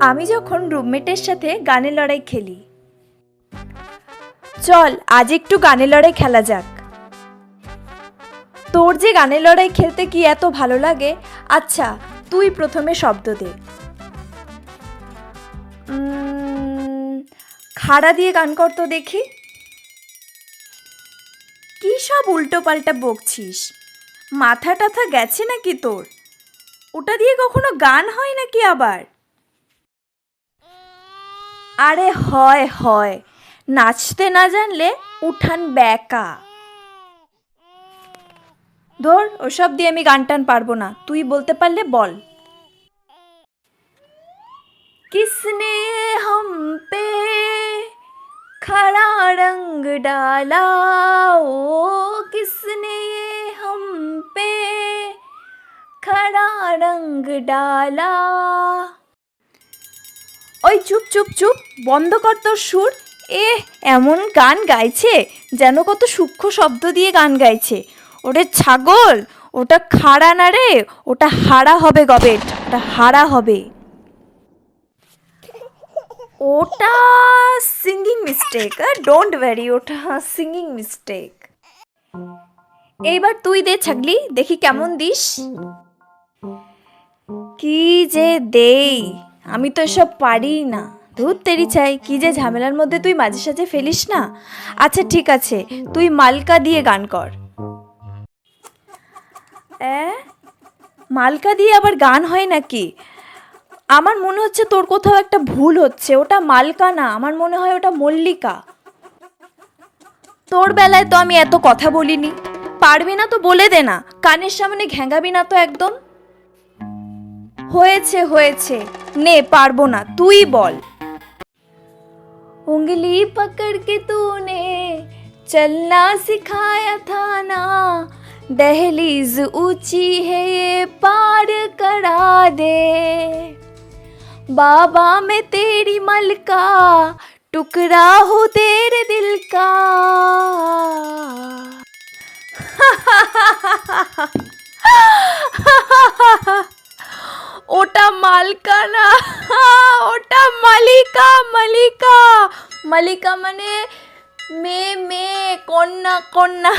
আমি যখন রুমমেটের সাথে গানের লড়াই খেলি। চল আজ একটু গানের লড়াই খেলা যাক। তোর যে গানের লড়াই খেলতে কি এত ভালো লাগে? আচ্ছা, তুই প্রথমে শব্দ দে। খাড়া দিয়ে গান কর তো দেখি। কি সব উল্টো পাল্টা বকছিস? মাথা টাথা গেছে নাকি তোর? ওটা দিয়ে কখনো গান হয় নাকি আবার? আরে হয় হয়, নাচতে না জানলে উঠান ব্যাকা। ধর, ওসব দিয়ে আমি গান টান পারবো না, তুই বলতে পারলে বল। किसने ये हम पे खड़ा रंग डाला, ओ किसने ये हम पे खड़ा रंग डाला। ওই চুপ চুপ চুপ, বন্ধ কর তোর সুর। এমন গান গাইছে যেন কত সূক্ষ্ম শব্দ দিয়ে গান গাইছে। ওরে ছাগল, ওটা খাড়া না রে, ওটা হাড়া হবে গবেট, ওটা হাড়া হবে। ওটা সিঙ্গিং মিস্টেক, ডোন্ট ওয়ারি, ওটা সিঙ্গিং মিস্টেক। এইবার তুই দে ছাগলি, দেখি কেমন দিস। কি যে দেই, আমি তো এসব পারি না। ধুর তেরি চাই, কি যে ঝামেলার মধ্যে তুই মাঝে সাঝে ফেলিস না। আচ্ছা ঠিক আছে, তুই মালকা দিয়ে গান কর। মালকা দিয়ে আবার গান হয় নাকি? আমার মনে হচ্ছে তোর কোথাও একটা ভুল হচ্ছে, ওটা মালকা না, আমার মনে হয় ওটা মল্লিকা। তোর বেলায় তো আমি এত কথা বলিনি। পারবি না তো বলে দে না, কানের সামনে ঘ্যাঙ্গাবি না তো একদম। হয়েছে হয়েছে, নে পারবো না, তুই বল। उंगली पकड़ के तूने चलना सिखाया था ना, दहलीज ऊंची है ये पार करा दे, बाबा मैं तेरी मलका, टुकड़ा हूँ तेरे दिल का। ওটা মালকা না, ওটা মালিকা। মালিকা, মালিকা মানে মেয়ে, মেয়ে, কন্যা, কন্যা।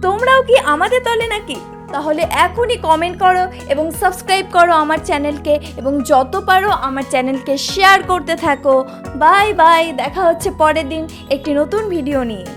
তোমরাও কি আমাদের দলে নাকি? তাহলে এখনই কমেন্ট করো এবং সাবস্ক্রাইব করো আমার চ্যানেলকে, এবং যত পারো আমার চ্যানেলকে শেয়ার করতে থাকো। বাই বাই, দেখা হচ্ছে পরের দিন একটি নতুন ভিডিও নিয়ে।